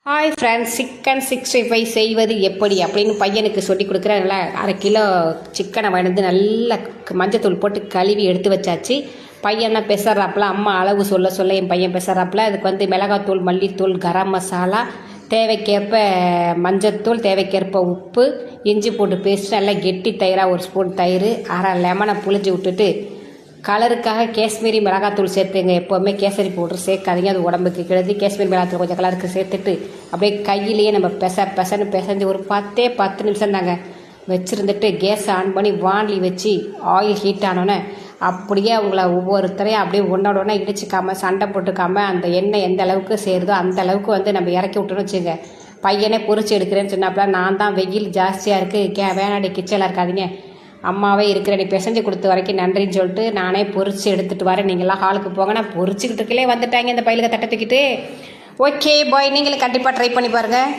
Hi friends, chicken 65 செய்வது எப்படி அப்படின்னு பையனுக்கு சொல்லி கொடுக்குறேன்ல. 1/2 கிலோ சிக்கனை வந்து நல்லா மஞ்சத்தூள் போட்டு கழுவி எடுத்து வச்சாச்சு. பையன் தான் பெசறாப்புல, அம்மா அளவு சொல்ல சொல்ல என் பையன் பெசறாப்புல. அதுக்கு வந்து மிளகாத்தூள், மல்லித்தூள், கரம் மசாலா, தேவைக்கேற்ப மஞ்சத்தூள், தேவைக்கேற்ப உப்பு, இஞ்சி பூண்டு பேஸ்ட், நல்லா கெட்டி தயிராக 1 ஸ்பூன் தயிர், அரை லெமனை புளிஞ்சு விட்டுட்டு கலருக்காக காஷ்மீரி மிளகாத்தூள் சேர்த்துங்க. எப்போவுமே கேசரி பவுடர் சேர்க்காதீங்க, அது உடம்புக்கு கெடுதி. காஷ்மீரி மிளகாத்தூள் கொஞ்சம் கலருக்கு சேர்த்துட்டு அப்படியே கையிலேயே நம்ம பெசன்னு பிசைஞ்சு ஒரு 10 நிமிஷம் தாங்க வச்சுருந்துட்டு கேஸை ஆன் பண்ணி வாண்லி வச்சு ஆயில் ஹீட் ஆனோன்னே அப்படியே அவங்கள ஒவ்வொருத்தரையும் அப்படியே ஒன்றோட இடிச்சிக்காமல் சண்டை போட்டுக்காமல் அந்த எண்ணெய் எந்த அளவுக்கு சேருதோ அந்த அளவுக்கு வந்து நம்ம இறக்கி விட்டோன்னு வச்சுங்க. பையனே பொரிச்சு எடுக்கிறேன்னு சொன்னாப்புல, நான் தான் வெயில் ஜாஸ்தியாக இருக்குது, வேணாடி கிச்சனில் இருக்காதீங்க, அம்மாவே இருக்கிற நீ பிசைஞ்சு கொடுத்த வரைக்கும் நன்றின்னு சொல்லிட்டு நானே பொரிச்சு எடுத்துகிட்டு வரேன், நீங்களாம் ஹாலுக்கு போங்க. நான் பொரிச்சுக்கிட்டு இருக்கலே வந்துட்டாங்க இந்த பயிலுக்கு தட்டை தூக்கிட்டு. ஓகே பாய், நீங்களும் கண்டிப்பாக ட்ரை பண்ணி பாருங்கள்.